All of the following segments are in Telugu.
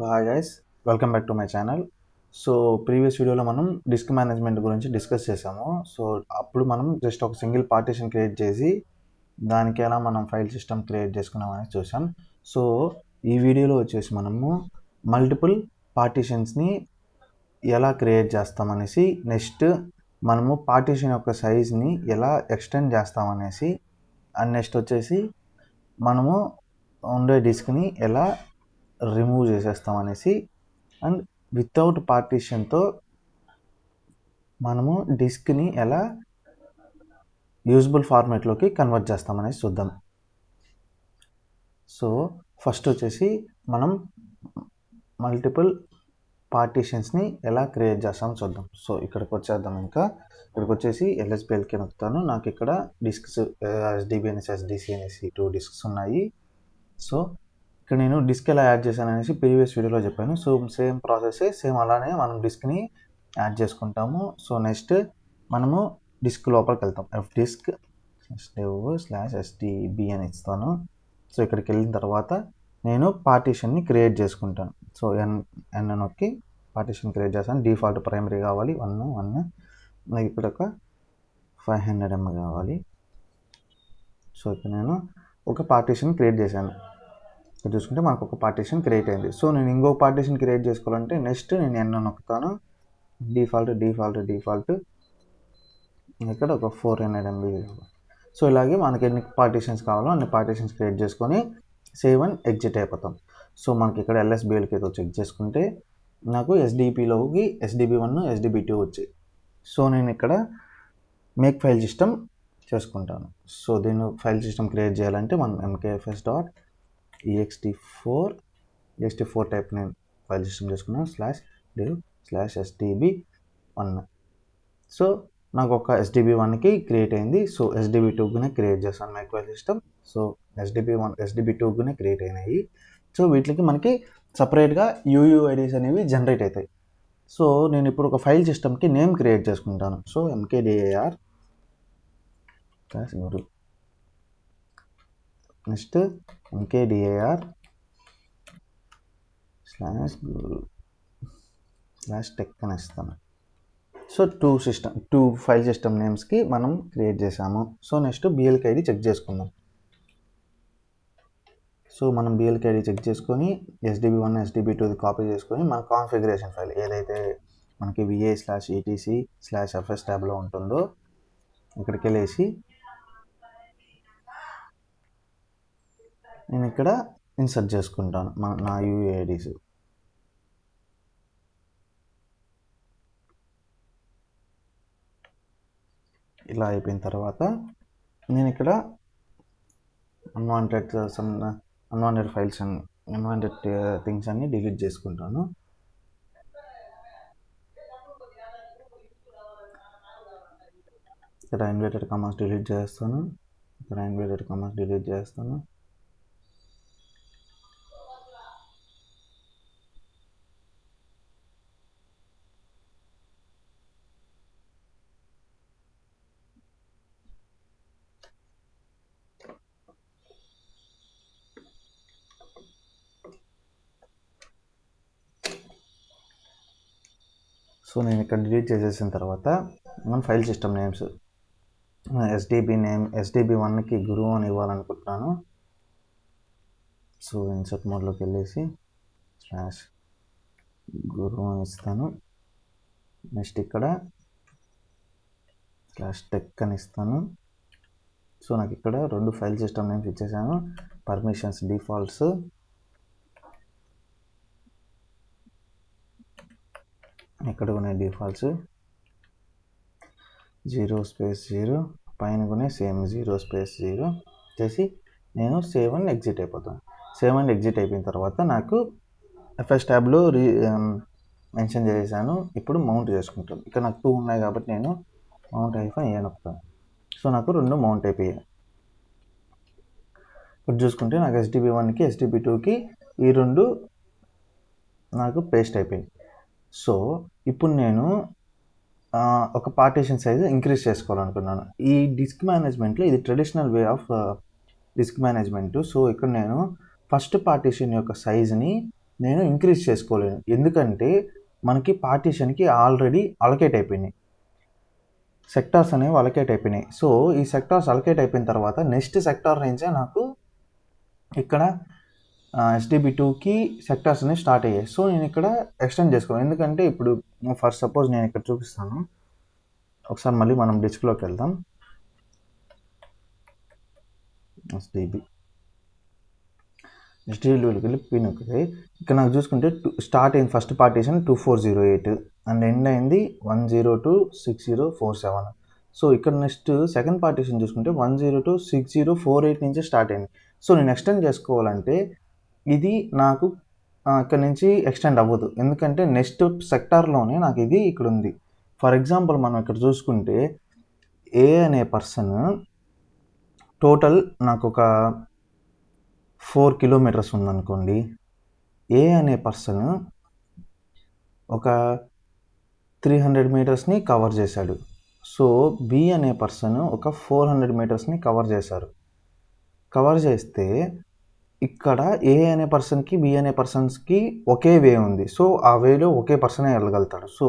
Hi guys, welcome back to my channel. So previous వీడియోలో మనం డిస్క్ మేనేజ్మెంట్ గురించి డిస్కస్ చేసాము. సో అప్పుడు మనం జస్ట్ ఒక సింగిల్ పార్టీషన్ క్రియేట్ చేసి దానికి ఎలా మనం ఫైల్ సిస్టమ్ క్రియేట్ చేసుకున్నామని చూసాం. సో ఈ వీడియోలో వచ్చేసి మనము మల్టిపుల్ పార్టీషన్స్ని ఎలా క్రియేట్ చేస్తామనేసి, నెక్స్ట్ మనము పార్టీషన్ యొక్క సైజ్ని ఎలా ఎక్స్టెండ్ చేస్తామనేసి, అండ్ నెక్స్ట్ వచ్చేసి మనము ఉండే డిస్క్ని ఎలా రిమూవ్ చేసేస్తామనేసి, అండ్ వితౌట్ పార్టీషన్తో మనము డిస్క్ని ఎలా యూజబుల్ ఫార్మాట్లోకి కన్వర్ట్ చేస్తామనేసి చూద్దాం. సో ఫస్ట్ వచ్చేసి మనం మల్టిపుల్ పార్టీషన్స్ని ఎలా క్రియేట్ చేస్తామో చూద్దాం. సో ఇక్కడికి వచ్చేద్దాం. ఇక్కడికి వచ్చేసి LSBLకి నొక్కుతాను. నాకు ఇక్కడ డిస్క్స్ SDB అనేసి SDC అనేసి 2 డిస్క్స్ ఉన్నాయి. సో ఇక్కడ నేను డిస్క్ ఎలా యాడ్ చేశాను అనేసి ప్రీవియస్ వీడియోలో చెప్పాను. సో సేమ్ ప్రాసెస్, సేమ్ అలానే మనం డిస్క్ని యాడ్ చేసుకుంటాము. సో నెక్స్ట్ మనము డిస్క్ లోపలికి వెళ్తాం. fdisk /SDB అని ఇస్తాను. సో ఇక్కడికి వెళ్ళిన తర్వాత నేను పార్టీషన్ని క్రియేట్ చేసుకుంటాను. సో ఎన్ నొక్కి పార్టీషన్ క్రియేట్ చేస్తాను. డిఫాల్ట్ ప్రైమరీ కావాలి 1 నాకు ఇక్కడ ఒక 500 MB కావాలి. సో ఇక్కడ నేను ఒక పార్టీషన్ క్రియేట్ చేశాను. ఇక్కడ చూసుకుంటే మనకు ఒక పార్టీషన్ క్రియేట్ అయింది. సో నేను ఇంకొక పార్టీషన్ క్రియేట్ చేసుకోవాలంటే నెక్స్ట్ నేను ఎన్ నొక్కుతాను. డిఫాల్ట్ ఇక్కడ ఒక 400 MB. సో ఇలాగే మనకి ఎన్ని పార్టీషన్స్ కావాలో అన్ని పార్టీషన్స్ క్రియేట్ చేసుకొని సేవ్ అండ్ ఎగ్జిట్ అయిపోతాం. సో మనకి ఇక్కడ LSBLకి ఏదో చెక్ చేసుకుంటే నాకు SDBలోకి SDB1 SDB2 వచ్చాయి. సో నేను ఇక్కడ మేక్ ఫైల్ సిస్టమ్ చేసుకుంటాను. సో దీన్ని ఫైల్ సిస్టమ్ క్రియేట్ చేయాలంటే మనం mkfs.ext4 టైప్ నేను ఫైల్ సిస్టమ్ చేసుకున్నాను /dev/SDB1. సో నాకు ఒక SDB1కి క్రియేట్ అయింది. సో SDB2నే క్రియేట్ చేస్తాను make file system. So SDB1 SDB2నే క్రియేట్ అయినాయి. సో వీటికి మనకి సపరేట్గా UUIDs అనేవి జనరేట్ అవుతాయి. సో నేను ఇప్పుడు ఒక ఫైల్ సిస్టమ్కి నేమ్ క్రియేట్ చేసుకుంటాను. So mkdir guru next mkdir/guru/tech అని ఇస్తాను. సో 2 ఫైల్ సిస్టమ్ నేమ్స్కి మనం క్రియేట్ చేసాము. So next BLK ID check చేసుకుందాం. సో మనం BLK ID చెక్ చేసుకొని SDB1 SDB2 కాపీ చేసుకొని మన కాన్ఫిగరేషన్ ఫైల్ ఏదైతే మనకి va/etc/fs ట్యాబ్లో ఉంటుందో ఇక్కడికి వెళ్ళేసి నేను ఇక్కడ ఇన్సర్ట్ చేసుకుంటాను నా UUIDs. ఇలా అయిపోయిన తర్వాత నేను ఇక్కడ unwanted files and unwanted things అన్ని డిలీట్ చేసుకుంటాను. ఇక్కడ ఇన్వర్టెడ్ కామాస్ డిలీట్ చేస్తాను. సో నేను ఇక్కడ డిలీట్ చేసేసిన తర్వాత మనం ఫైల్ సిస్టమ్ నేమ్స్ SDB1కి గురు అని ఇవ్వాలనుకుంటున్నాను. సో ఇన్సర్ట్ మోడ్లోకి వెళ్ళేసి /guru అని ఇస్తాను. నెక్స్ట్ ఇక్కడ /tech అని ఇస్తాను. సో నాకు ఇక్కడ 2 ఫైల్ సిస్టమ్ నేమ్స్ ఇచ్చేసాను. పర్మిషన్స్ డిఫాల్ట్స్ ఇక్కడ ఉన్నాయి. డిఫాల్ట్స్ 0/0 పైన కూడా సేమ్ 0/0 చేసి నేను సేవ్ అండ్ ఎగ్జిట్ అయిపోతాను. సేవ్ అండ్ ఎగ్జిట్ అయిపోయిన తర్వాత నాకు FS ట్యాబ్లో మెన్షన్ చేశాను. ఇప్పుడు మౌంట్ చేసుకుంటాను. ఇక్కడ నాకు 2 ఉన్నాయి కాబట్టి నేను మౌంట్ -a నొక్కుతాను. సో నాకు 2 మౌంట్ అయిపోయాయి. ఇప్పుడు చూసుకుంటే నాకు SDB1కి SDB2కి ఈ 2 నాకు పేస్ట్ అయిపోయాయి. సో ఇప్పుడు నేను ఒక పార్టీషన్ సైజ్ ఇంక్రీజ్ చేసుకోవాలనుకున్నాను. ఈ డిస్క్ మేనేజ్మెంట్లో ఇది traditional way of disk management. So ఇక్కడ నేను ఫస్ట్ పార్టీషన్ యొక్క సైజ్ని నేను ఇంక్రీజ్ చేసుకోలేను, ఎందుకంటే మనకి పార్టీషన్కి ఆల్రెడీ అలొకేట్ అయిపోయినాయి, సెక్టార్స్ అనేవి అలొకేట్ అయిపోయినాయి. సో ఈ సెక్టార్స్ అలొకేట్ అయిపోయిన తర్వాత నెక్స్ట్ సెక్టార్ నుంచే నాకు ఇక్కడ SDB2కి సెక్టార్స్ అనేవి స్టార్ట్ అయ్యాయి. సో నేను ఇక్కడ ఎక్స్టెండ్ చేసుకోను, ఎందుకంటే ఇప్పుడు ఫర్ సపోజ్ నేను ఇక్కడ చూపిస్తాను. ఒకసారి మళ్ళీ మనం డిస్క్లోకి వెళ్దాం. SDBలోకి వెళ్ళి పిన్ ఒకటి ఇక్కడ నాకు చూసుకుంటే స్టార్ట్ అయింది ఫస్ట్ పార్టీషన్ 2408 అండ్ ఎండ్ అయింది 1026047. సో ఇక్కడ నెక్స్ట్ సెకండ్ పార్టీషన్ చూసుకుంటే 1026048 నుంచి స్టార్ట్ అయింది. సో నేను ఎక్స్టెండ్ చేసుకోవాలంటే ఇది నాకు ఇక్కడ నుంచి ఎక్స్టెండ్ అవ్వదు, ఎందుకంటే నెక్స్ట్ సెక్టార్లోనే నాకు ఇది ఇక్కడ ఉంది. ఫర్ ఎగ్జాంపుల్ మనం ఇక్కడ చూసుకుంటే ఏ అనే పర్సన్ టోటల్ నాకు ఒక 4 కిలోమీటర్స్ ఉందనుకోండి. ఏ అనే పర్సన్ ఒక 300 మీటర్స్ని కవర్ చేశాడు. సో బి అనే పర్సన్ ఒక 400 మీటర్స్ని కవర్ చేశారు. కవర్ చేస్తే ఇక్కడ ఏ అనే పర్సన్కి బి అనే పర్సన్స్కి ఒకే వే ఉంది. సో ఆ వేలో ఒకే పర్సనే వెళ్ళగలుగుతాడు. సో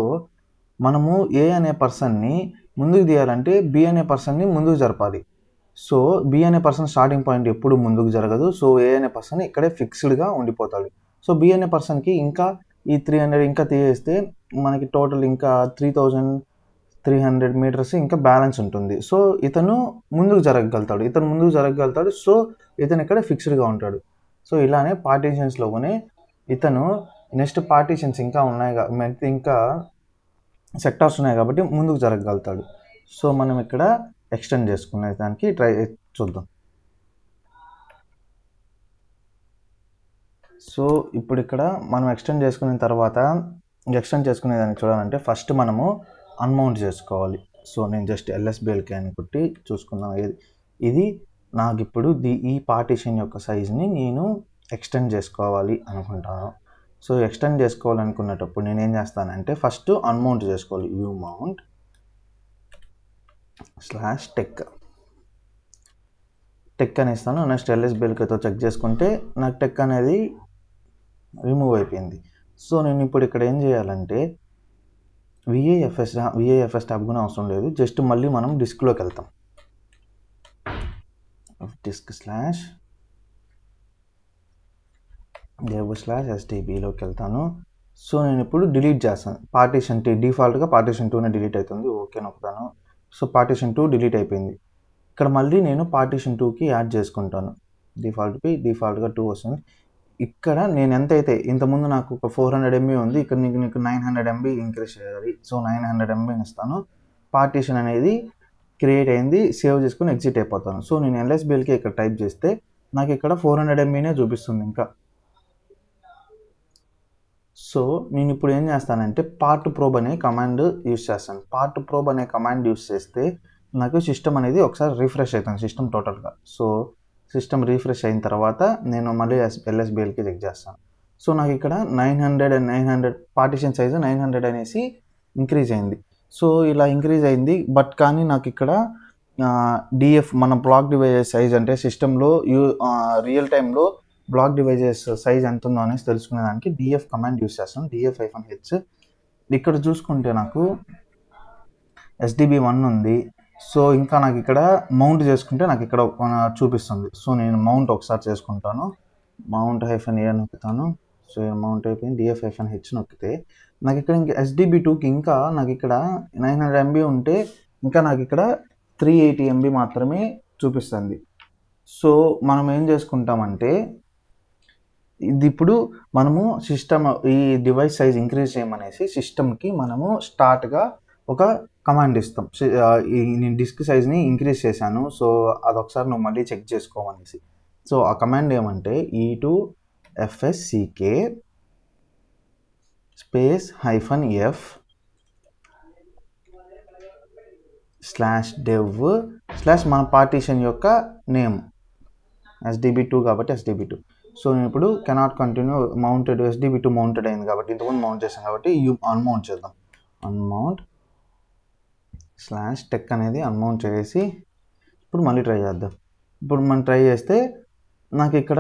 మనము ఏ అనే పర్సన్ని ముందుకు తీయాలంటే బి అనే పర్సన్ని ముందుకు జరపాలి. సో బి అనే పర్సన్ స్టార్టింగ్ పాయింట్ ఎప్పుడు ముందుకు జరగదు. సో ఏ అనే పర్సన్ ఇక్కడే ఫిక్స్డ్గా ఉండిపోతాడు. సో బి అనే పర్సన్కి ఇంకా ఈ 300 ఇంకా తీయేస్తే మనకి టోటల్ ఇంకా 3300 మీటర్స్ ఇంకా బ్యాలెన్స్ ఉంటుంది. సో ఇతను ముందుకు జరగగలుగుతాడు. సో ఇతను ఇక్కడ ఫిక్స్డ్గా ఉంటాడు. సో ఇలానే పార్టీషన్స్లోనే ఇతను నెక్స్ట్ పార్టీషన్స్ ఇంకా ఉన్నాయి, ఇంకా సెక్టార్స్ ఉన్నాయి కాబట్టి ముందుకు జరగగలుగుతాడు. సో మనం ఇక్కడ ఎక్స్టెండ్ చేసుకునే దానికి ట్రై చూద్దాం. సో ఇప్పుడు ఇక్కడ మనం ఎక్స్టెండ్ చేసుకున్న తర్వాత ఎక్స్టెండ్ చేసుకునే దానికి చూడాలంటే ఫస్ట్ మనము అన్మౌంట్ చేసుకోవాలి. సో నేను జస్ట్ LSBLK అని కొట్టి చూసుకుందాం. ఇది నాకు ఇప్పుడు ఈ పార్టీషన్ యొక్క సైజ్ని నేను ఎక్స్టెండ్ చేసుకోవాలి అనుకుంటాను. సో ఎక్స్టెండ్ చేసుకోవాలనుకునేటప్పుడు నేను ఏం చేస్తానంటే ఫస్ట్ అన్మౌంట్ చేసుకోవాలి. uMount టెక్ అని ఇస్తాను. నెక్స్ట్ LSBLKతో చెక్ చేసుకుంటే నాకు టెక్ అనేది రిమూవ్ అయిపోయింది. సో నేను ఇప్పుడు ఇక్కడ ఏం చేయాలంటే VAFS ట్యాబ్ కూడా అవసరం లేదు, జస్ట్ మళ్ళీ మనం డిస్క్లోకి వెళ్తాం. disk/dev/SDBలోకి వెళ్తాను. సో నేను ఇప్పుడు డిలీట్ చేస్తాను పార్టీషన్ 2. డిఫాల్ట్గా పార్టీషన్ 2నే డిలీట్ అవుతుంది. ఓకే నొక్కుతాను. సో పార్టీషన్ 2 డిలీట్ అయిపోయింది. ఇక్కడ మళ్ళీ నేను పార్టీషన్ 2కి యాడ్ చేసుకుంటాను. డిఫాల్ట్గా 2 వస్తుంది. ఇక్కడ నేను ఎంతైతే ఇంతకుముందు నాకు ఒక 400 MB ఉంది, ఇక్కడ నీకు 900 MB ఇంక్రీజ్ చేయాలి. సో 900 MB ఇస్తాను. పార్టీషన్ అనేది క్రియేట్ అయింది, సేవ్ చేసుకుని ఎగ్జిట్ అయిపోతాను. సో నేను LSBLK ఇక్కడ టైప్ చేస్తే నాకు ఇక్కడ 400 MBనే చూపిస్తుంది ఇంకా. సో నేను ఇప్పుడు ఏం చేస్తానంటే పార్ట్ ప్రోబ్ అనే కమాండ్ యూస్ చేస్తాను. పార్ట్ ప్రోబ్ అనే కమాండ్ యూస్ చేస్తే నాకు సిస్టమ్ అనేది ఒకసారి రిఫ్రెష్ అవుతుంది, సిస్టమ్ టోటల్గా. సో సిస్టమ్ రిఫ్రెష్ అయిన తర్వాత నేను మళ్ళీ LSBLK చెక్ చేస్తాను. సో నాకు ఇక్కడ 900 పార్టీషన్ సైజు 900 అనేసి ఇంక్రీజ్ అయింది. సో ఇలా ఇంక్రీజ్ అయింది, బట్ కానీ నాకు ఇక్కడ DF మన బ్లాక్ డివైజెస్ సైజ్ అంటే సిస్టంలో రియల్ టైంలో బ్లాక్ డివైజెస్ సైజ్ ఎంత ఉందో అనేసి తెలుసుకునేదానికి DF కమాండ్ యూస్ చేస్తాను. DF-H. ఇక్కడ చూసుకుంటే నాకు SDB1 ఉంది. సో ఇంకా నాకు ఇక్కడ మౌంట్ చేసుకుంటే నాకు ఇక్కడ చూపిస్తుంది. సో నేను మౌంట్ ఒకసారి చేసుకుంటాను. Mount-A నొక్కుతాను. సో మౌంట్ అయిపోయింది. DF-H నొక్కితే నాకు ఇక్కడ ఇంకా SDB2కి ఇంకా నాకు ఇక్కడ 900 MB ఉంటే ఇంకా నాకు ఇక్కడ 380 MB మాత్రమే చూపిస్తుంది. సో మనం ఏం చేసుకుంటామంటే ఇది ఇప్పుడు మనము సిస్టమ్ ఈ డివైస్ సైజ్ ఇంక్రీజ్ చేయమనేసి సిస్టమ్కి మనము స్టార్ట్గా ఒక కమాండ్ ఇస్తాం. నేను డిస్క్ సైజ్ని ఇంక్రీజ్ చేశాను, సో అదొకసారి నువ్వు మళ్ళీ చెక్ చేసుకోమనేసి. సో ఆ కమాండ్ ఏమంటే E2FSCK /F/dev/ మన పార్టీషన్ యొక్క నేమ్ SDB2 కాబట్టి SDB2. సో నేను ఇప్పుడు cannot continue mounted SDB2 mounted అయింది కాబట్టి ఇంతకుముందు మౌంట్ చేసాం కాబట్టి అన్మౌంట్ చేద్దాం. unmount/tech అనేది అన్మౌంట్ చేసి ఇప్పుడు మళ్ళీ ట్రై చేద్దాం. ఇప్పుడు మనం ట్రై చేస్తే నాకు ఇక్కడ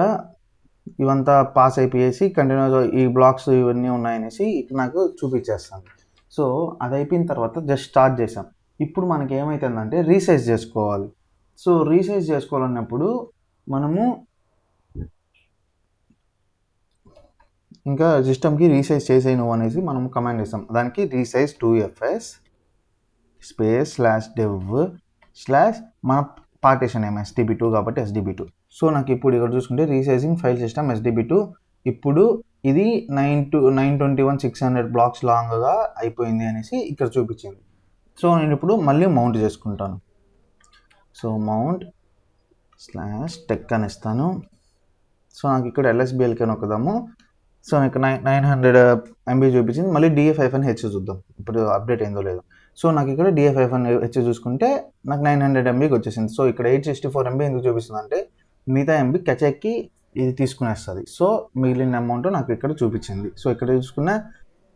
ఇవంతా పాస్ అయిపోయేసి కంటిన్యూగా ఈ బ్లాక్స్ ఇవన్నీ ఉన్నాయనేసి ఇక్కడ నాకు చూపించేస్తాను. సో అది అయిపోయిన తర్వాత జస్ట్ స్టార్ట్ చేసాం. ఇప్పుడు మనకి ఏమవుతుందంటే రీసైజ్ చేసుకోవాలి. సో రీసైజ్ చేసుకోవాలన్నప్పుడు మనము ఇంకా సిస్టమ్కి రీసైజ్ చేసేయి నువ్వు అనేసి మనం కమాండ్ ఇస్తాం. దానికి రీసైజ్ 2fs స్పేస్ /dev/ మన పార్టీషన్ ఏమో SDB2 కాబట్టి SDB2. సో నాకు ఇప్పుడు ఇక్కడ చూసుకుంటే రీసైజింగ్ ఫైల్ సిస్టమ్ SDB2 ఇప్పుడు ఇది 921,600 బ్లాక్స్ లాంగ్గా అయిపోయింది అనేసి ఇక్కడ చూపించింది. సో నేను ఇప్పుడు మళ్ళీ మౌంట్ చేసుకుంటాను. సో మౌంట్ /tech అని ఇస్తాను. సో నాకు ఇక్కడ LSBLK నొక్కుదాము. సో నాకు 900 MB చూపించింది. మళ్ళీ DF-H చూద్దాం ఇప్పుడు అప్డేట్ అయిందో లేదో. సో నాకు ఇక్కడ DF-H చూసుకుంటే నాకు 900 MBకి వచ్చేసింది. సో ఇక్కడ 864 MB ఎందుకు చూపిస్తుంది అంటే మిగతా MB కచెక్కి ఇది తీసుకునేస్తుంది. సో మిగిలిన అమౌంట్ నాకు ఇక్కడ చూపించింది. సో ఇక్కడ చూసుకున్న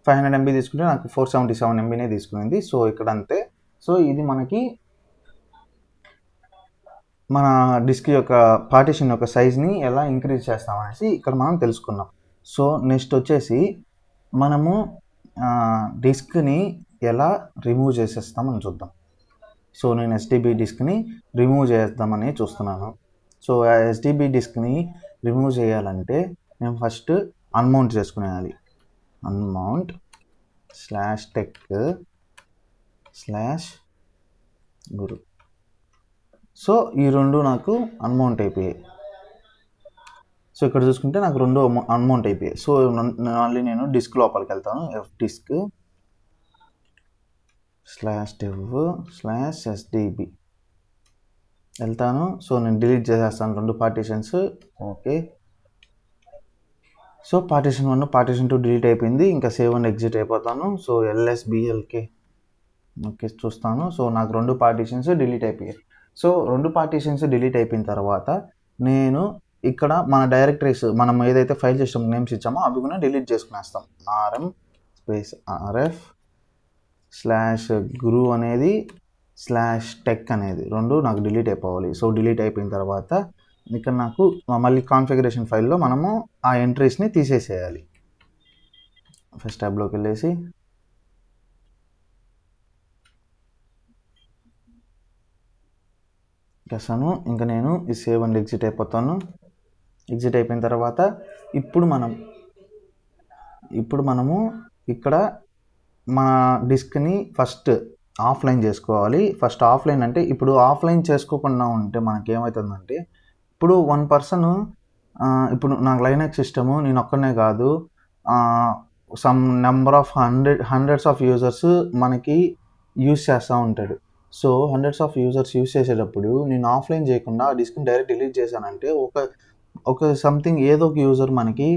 500 MB తీసుకుంటే నాకు 477 MBనే తీసుకునింది. సో ఇక్కడ అంతే. సో ఇది మనకి మన డిస్క్ యొక్క పార్టీషన్ యొక్క సైజ్ని ఎలా ఇంక్రీజ్ చేస్తామనేసి ఇక్కడ మనం తెలుసుకున్నాం. సో నెక్స్ట్ వచ్చేసి మనము డిస్క్ని ఎలా రిమూవ్ చేసేస్తామని చూద్దాం. సో నేను SDB డిస్క్ని రిమూవ్ చేద్దామని చూస్తున్నాను. సో ఆ SDB డిస్క్ని రిమూవ్ చేయాలంటే నేను ఫస్ట్ అన్మౌంట్ చేసుకునేయాలి. Unmount /tech/guru. సో ఈ రెండు నాకు అన్మౌంట్ అయిపోయాయి. సో ఇక్కడ చూసుకుంటే నాకు రెండు అన్మౌంట్ అయిపోయాయి. సో మళ్ళీ నేను డిస్క్ లోపలికి వెళ్తాను. fdisk /dev/SDB వెళ్తాను. సో నేను డిలీట్ చేసేస్తాను రెండు partitions. Okay. So partition 1 partition 2 delete అయిపోయింది. ఇంకా సేవ్ అండ్ ఎగ్జిట్ అయిపోతాను. సో LSBLK ఓకే చూస్తాను. సో నాకు రెండు పార్టీషన్స్ డిలీట్ అయిపోయాయి. సో రెండు పార్టీషన్స్ డిలీట్ అయిపోయిన తర్వాత నేను ఇక్కడ మన డైరెక్టరీస్ మనం ఏదైతే ఫైల్ సిస్టమ్ నేమ్స్ ఇచ్చామో అవి కూడా డిలీట్ చేసుకునేస్తాం. rm/guru అనేది /tech అనేది రెండు నాకు డిలీట్ అయిపోవాలి. సో డిలీట్ అయిపోయిన తర్వాత ఇక్కడ నాకు మళ్ళీ కాన్ఫిగరేషన్ ఫైల్లో మనము ఆ ఎంట్రీస్ని తీసేసేయాలి. ఫస్ట్ ట్యాబ్లోకి వెళ్ళేసి చేస్తాను. ఇంకా నేను ఈ సేవ్ అండ్ ఎగ్జిట్ అయిపోతాను. ఎగ్జిట్ అయిపోయిన తర్వాత ఇప్పుడు మనము ఇక్కడ మన డిస్క్ని ఫస్ట్ ఆఫ్లైన్ చేసుకోవాలి. ఫస్ట్ ఆఫ్లైన్ అంటే ఇప్పుడు ఆఫ్లైన్ చేసుకోకుండా ఉంటే మనకి ఏమవుతుందంటే ఇప్పుడు వన్ పర్సన్ ఇప్పుడు నాకు లైనక్స్ సిస్టము నేను ఒక్కనే కాదు some number of hundreds of users మనకి యూజ్ చేస్తూ ఉంటాడు. So hundreds of users use చేసేటప్పుడు నేను ఆఫ్లైన్ చేయకుండా ఆ డిస్క్ని డైరెక్ట్ డిలీట్ చేశానంటే ఒక సంథింగ్ ఏదో ఒక యూజర్ మనకి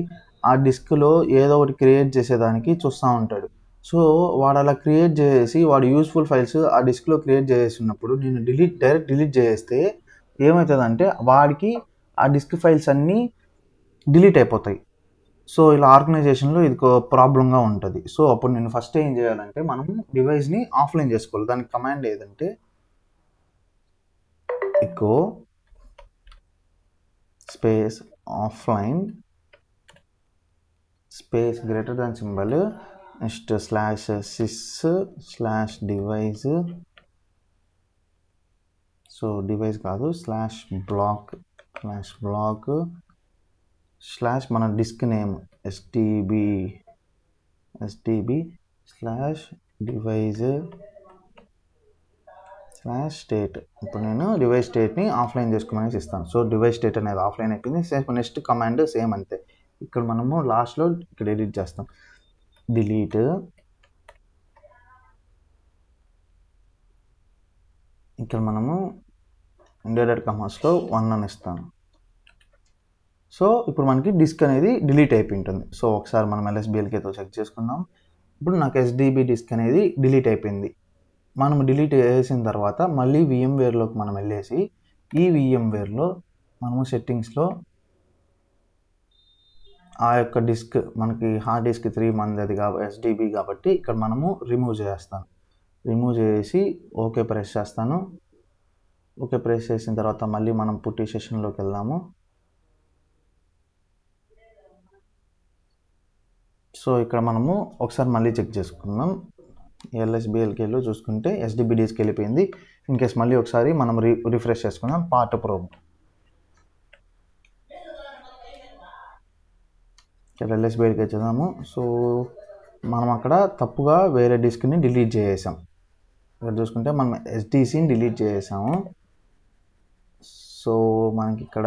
ఆ డిస్క్లో ఏదో ఒకటి క్రియేట్ చేసేదానికి చూస్తూ ఉంటాడు. సో వాడు అలా క్రియేట్ చేసి వాడు యూస్ఫుల్ ఫైల్స్ ఆ డిస్క్లో క్రియేట్ చేస్తున్నప్పుడు నేను డైరెక్ట్ డిలీట్ చేస్తే ఏమవుతుందంటే వాడికి ఆ డిస్క్ ఫైల్స్ అన్నీ డిలీట్ అయిపోతాయి. సో ఇలా ఆర్గనైజేషన్లో ఇది ప్రాబ్లంగా ఉంటుంది. సో అప్పుడు నేను ఫస్ట్ ఏం చేయాలంటే మనము డివైస్ని ఆఫ్లైన్ చేసుకోవాలి. దానికి కమాండ్ ఏదంటే echo space offline space greater than symbol next /sys/device so device కాదు /block మన డిస్క్ నేమ్ SDB/device/state. ఇప్పుడు నేను డివైస్ స్టేట్ని ఆఫ్లైన్ చేసుకోమని ఇస్తాను. సో డివైస్ స్టేట్ అనేది ఆఫ్లైన్ అయిపోయింది. నెక్స్ట్ కమాండ్ సేమ్ అంతే. ఇక్కడ మనము లాస్ట్లో ఇక్కడ ఎడిట్ చేస్తాం. డిలీట్ ఇక్కడ మనము ఇండెడెడ్ కమాస్లో 1 అని ఇస్తాను. సో ఇప్పుడు మనకి డిస్క్ అనేది డిలీట్ అయిపోయి ఉంటుంది. సో ఒకసారి మనం LSBLKతో చెక్ చేసుకుందాం. ఇప్పుడు నాకు SDB డిస్క్ అనేది డిలీట్ అయిపోయింది. మనం డిలీట్ చేసిన తర్వాత మళ్ళీ VMwareలోకి మనం వెళ్ళేసి ఈ VMwareలో మనము సెట్టింగ్స్లో ఆ యొక్క డిస్క్ మనకి హార్డ్ డిస్క్ 3 మంది SDB కాబట్టి ఇక్కడ మనము రిమూవ్ చేసి ఓకే ప్రెస్ చేస్తాను. ఓకే ప్రెస్ చేసిన తర్వాత మళ్ళీ మనం పుట్టి సెషన్లోకి వెళ్దాము. సో ఇక్కడ మనము ఒకసారి మళ్ళీ చెక్ చేసుకుందాం. LSBLKలో చూసుకుంటే SDBDSకి వెళ్ళిపోయింది. ఇన్ కేస్ మళ్ళీ ఒకసారి మనం రిఫ్రెష్ చేసుకుందాం. పార్ట్ ప్రోబ్ ఇక్కడ LSBLK చూద్దాము. సో మనం అక్కడ తప్పుగా వేరే డిస్క్ని డిలీట్ చేసాం. ఇక్కడ చూసుకుంటే మనం SDCని డిలీట్ చేసాము. సో మనకి ఇక్కడ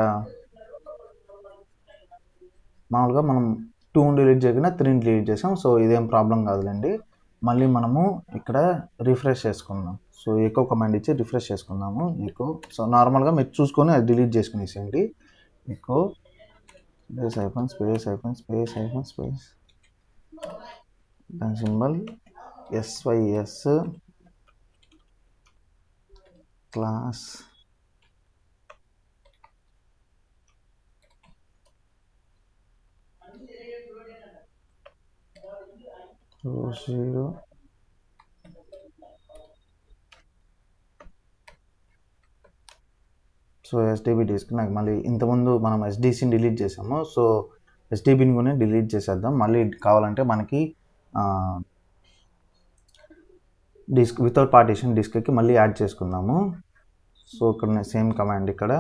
మామూలుగా మనం 2ని డిలీట్ చేయకుండా 3ని డిలీట్ చేసాం. సో ఇదేం ప్రాబ్లం కాదులేండి. మళ్ళీ మనము ఇక్కడ రిఫ్రెష్ చేసుకుందాం. సో ఎకో కమాండ్ ఇచ్చి రిఫ్రెష్ చేసుకుందాము. ఎకో సో నార్మల్గా మీరు చూసుకొని అది డిలీట్ చేసుకునేసేయండి. ఎకో స్పేస్ దాని symbol SYS class so SDB disk నాకు మళ్ళీ ఇంతకుముందు మనం SDCని డిలీట్ చేసాము. సో SDBని కూడా డిలీట్ చేసేద్దాం. మళ్ళీ కావాలంటే మనకి డిస్క్ వితౌట్ పార్టీషన్ డిస్క్కి మళ్ళీ యాడ్ చేసుకుందాము. సో ఇక్కడ సేమ్ కమాండ్ ఇక్కడ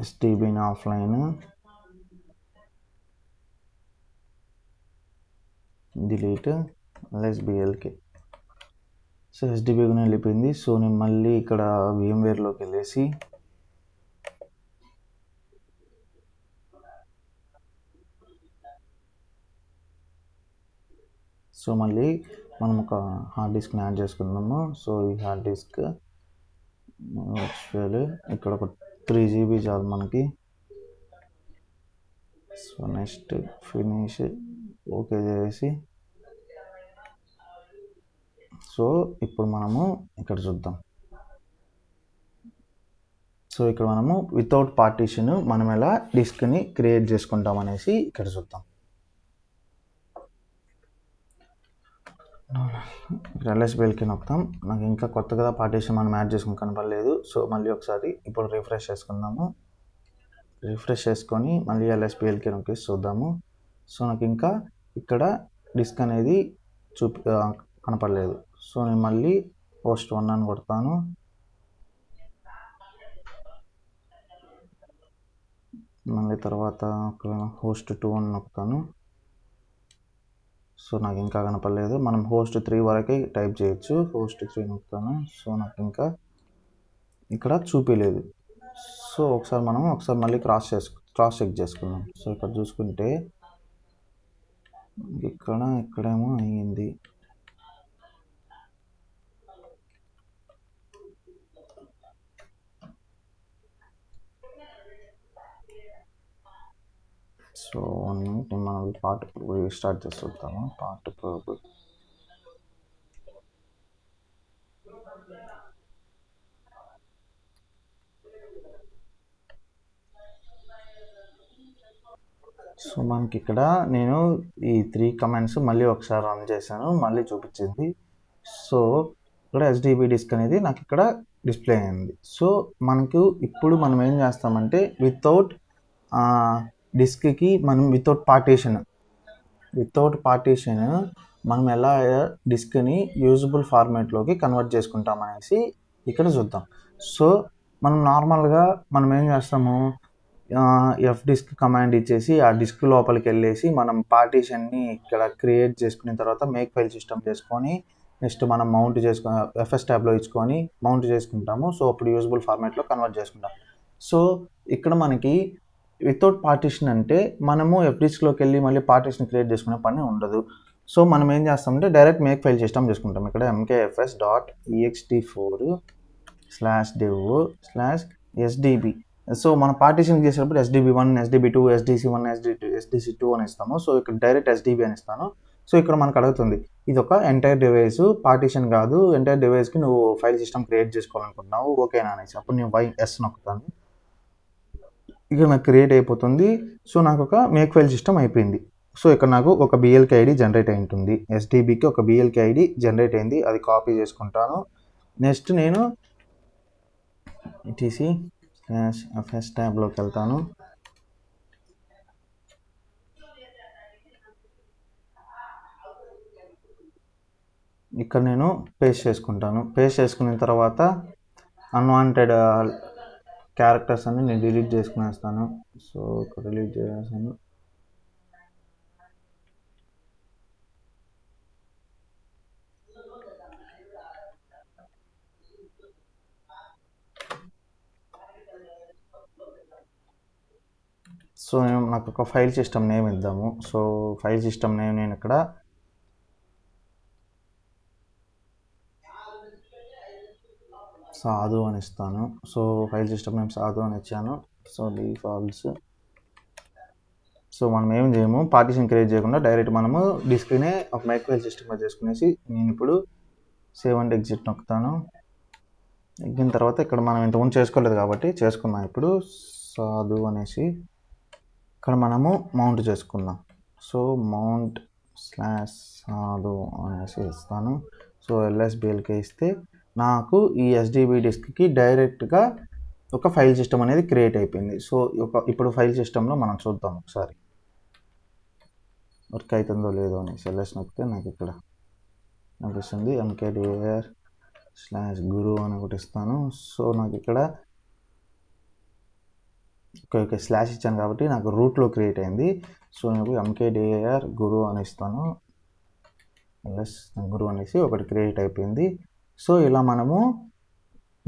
SDBని offline delete LSBLK. So SDB కూడా వెళ్ళిపోయింది. సో నేను మళ్ళీ ఇక్కడ VMwareలోకి వెళ్ళేసి సో మళ్ళీ మనం ఒక హార్డ్ డిస్క్ని యాడ్ చేసుకుందాము. సో ఈ హార్డ్ డిస్క్ ఇక్కడ ఒక 3 GB చాలు మనకి. సో నెక్స్ట్ ఫినిష్ ఓకే చేసి సో ఇప్పుడు మనము ఇక్కడ చూద్దాం. సో ఇక్కడ మనము వితౌట్ పార్టీషన్ మనం ఎలా డిస్క్ని క్రియేట్ చేసుకుంటాం అనేసి ఇక్కడ చూద్దాం. LSBLK నొక్కుతాం. నాకు ఇంకా కొత్తగా పార్టీషన్ మనం యాడ్ చేసుకుని కనపడలేదు. సో మళ్ళీ ఒకసారి ఇప్పుడు రిఫ్రెష్ చేసుకుందాము. రిఫ్రెష్ చేసుకొని మళ్ళీ LSBLK నొక్కేసి చూద్దాము. సో నాకు ఇంకా ఇక్కడ డిస్క్ అనేది కనపడలేదు. సో నేను మళ్ళీ host 1 అని కొడతాను. మళ్ళీ తర్వాత host 2 అని నొక్కుతాను. సో నాకు ఇంకా కనపడలేదు. మనం host 3 వరకే టైప్ చేయొచ్చు. host 3 నొక్కుతాను. సో నాకు ఇంకా ఇక్కడ చూపించలేదు. సో ఒకసారి మళ్ళీ క్రాస్ చెక్ చేసుకుందాం. సో ఇక్కడ చూసుకుంటే ఇక్కడేమో అయ్యింది. సో 1 మినిట్ మనం పార్ట్ స్టార్ట్ చేసి చూద్దాము. పార్ట్ ప్రోబ్ సో మనకి ఇక్కడ నేను ఈ 3 కమాండ్స్ మళ్ళీ ఒకసారి రన్ చేశాను. మళ్ళీ చూపించింది. సో ఇక్కడ SDB డిస్క్ అనేది నాకు ఇక్కడ డిస్ప్లే అయింది. సో మనకు ఇప్పుడు మనం ఏం చేస్తామంటే వితౌట్ డిస్క్కి మనం వితౌట్ పార్టీషన్ మనం ఎలా డిస్క్ని యూజబుల్ ఫార్మాట్లోకి కన్వర్ట్ చేసుకుంటాం అనేసి ఇక్కడ చూద్దాం. సో మనం నార్మల్గా మనం ఏం చేస్తాము, FDisk కమాండ్ ఇచ్చేసి ఆ డిస్క్ లోపలికి వెళ్ళేసి మనం పార్టీషన్ని ఇక్కడ క్రియేట్ చేసుకున్న తర్వాత మేక్ ఫైల్ సిస్టమ్ చేసుకొని నెక్స్ట్ మనం మౌంట్ చేసుకుని FS ట్యాబ్లో ఇచ్చుకొని మౌంట్ చేసుకుంటాము. సో అప్పుడు యూజబుల్ ఫార్మాట్లో కన్వర్ట్ చేసుకుంటాం. సో ఇక్కడ మనకి వితౌట్ పార్టీషన్ అంటే మనము FDiskలోకి వెళ్ళి మళ్ళీ పార్టీషన్ క్రియేట్ చేసుకునే పని ఉండదు. సో మనం ఏం చేస్తామంటే డైరెక్ట్ మేక్ ఫైల్ సిస్టమ్ చేసుకుంటాం. ఇక్కడ mkfs.ext4/dev/sdb. సో మనం పార్టీషన్ చేసేటప్పుడు SDB1, SDB2, SDC1, SDC2 అని ఇస్తాము. సో ఇక్కడ డైరెక్ట్ SDB అని ఇస్తాను. సో ఇక్కడ మనకు అడుగుతుంది ఇది ఒక ఎంటైర్ డివైస్ పార్టీషన్ కాదు, ఎంటైర్ డివైస్కి నువ్వు ఫైల్ సిస్టమ్ క్రియేట్ చేసుకోవాలనుకుంటున్నావు ఓకేనా అనేసి. అప్పుడు నేను YS నొక్కుతాను. ఇక నాకు క్రియేట్ అయిపోతుంది. సో నాకు ఒక మేక్ ఫైల్ సిస్టమ్ అయిపోయింది. సో ఇక్కడ నాకు ఒక BLK ID జనరేట్ అయి ఉంటుంది. SDBకి ఒక BLK ID జనరేట్ అయింది. అది కాపీ చేసుకుంటాను. నెక్స్ట్ నేను etc/FS ట్యాబ్లోకి వెళ్తాను. ఇక్కడ నేను పేస్ట్ చేసుకుంటాను. పేస్ట్ చేసుకున్న తర్వాత అన్వాంటెడ్ క్యారెక్టర్స్ అన్ని నేను డిలీట్ చేసుకునేస్తాను. సో ఇక్కడ డిలీట్ చేసేసాను. సో నాకు ఒక ఫైల్ సిస్టమ్ నేమ్ ఇద్దాము. సో ఫైల్ సిస్టమ్ నేమ్ నేను ఇక్కడ సాధు అని ఇస్తాను. సో ఫైల్ సిస్టమ్ నేమ్ సాధు అని ఇచ్చాను. So defaults. సో మనం ఏం చేయము, పార్టీషన్ క్రియేట్ చేయకుండా డైరెక్ట్ మనము డిస్క్నే ఒక మైక్రో ఫైల్ సిస్టమ్గా చేసుకునేసి నేను ఇప్పుడు సేవ్ అండ్ ఎగ్జిట్ నొక్కుతాను. ఎగ్గిన తర్వాత ఇక్కడ మనం ఇంతకుముందు చేసుకోలేదు కాబట్టి చేసుకుందాం. ఇప్పుడు సాధు అనేసి ఇక్కడ మనము మౌంట్ చేసుకుందాం. సో మౌంట్ /సాధు అనేసి ఇస్తాను. సో LSBLK ఇస్తే నాకు ఈ SDB డిస్క్కి డైరెక్ట్గా ఒక ఫైల్ సిస్టమ్ అనేది క్రియేట్ అయిపోయింది. సో ఇప్పుడు ఫైల్ సిస్టంలో మనం చూద్దాం ఒకసారి వర్క్ అవుతుందో లేదో అనేసి. LS నొక్కితే నాకు ఇక్కడ అనిపిస్తుంది mkdir/guru అని ఒకటి ఇస్తాను. సో నాకు ఇక్కడ ఓకే స్లాష్ ఇచ్చాను కాబట్టి నాకు రూట్లో క్రియేట్ అయింది. సో నాకు mkdir guru అని ఇస్తాను. guru అనేసి ఒకటి క్రియేట్ అయిపోయింది. సో ఇలా మనము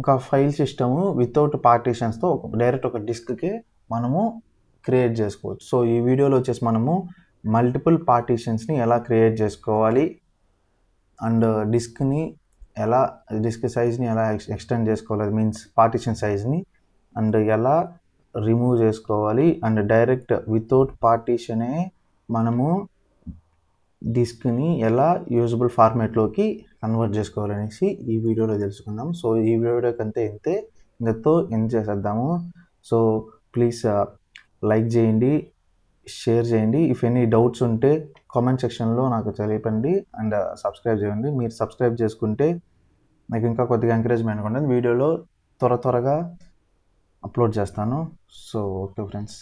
ఒక ఫైల్ సిస్టము వితౌట్ పార్టీషన్స్తో డైరెక్ట్ ఒక డిస్క్కి మనము క్రియేట్ చేసుకోవచ్చు. సో ఈ వీడియోలో వచ్చేసి మనము మల్టిపుల్ పార్టీషన్స్ని ఎలా క్రియేట్ చేసుకోవాలి అండ్ డిస్క్ సైజ్ని ఎలా ఎక్స్టెండ్ చేసుకోవాలి, అది మీన్స్ పార్టీషన్ సైజ్ని, అండ్ ఎలా రిమూవ్ చేసుకోవాలి అండ్ డైరెక్ట్ వితౌట్ పార్టీషనే మనము డిస్క్ని ఎలా యూజబుల్ ఫార్మాట్లోకి కన్వర్ట్ చేసుకోవాలనేసి ఈ వీడియోలో తెలుసుకుందాం. సో ఈ వీడియో కంటే ఇంతతో ఎండ్ చేసేద్దాము. సో ప్లీజ్ లైక్ చేయండి, షేర్ చేయండి. ఇఫ్ ఎనీ డౌట్స్ ఉంటే కామెంట్ సెక్షన్లో నాకు తెలియపండి అండ్ సబ్స్క్రైబ్ చేయండి. మీరు సబ్స్క్రైబ్ చేసుకుంటే నాకు ఇంకా కొద్దిగా ఎంకరేజ్మెంట్ ఉంటుంది, వీడియోలో త్వరగా అప్లోడ్ చేస్తాను. So okay friends.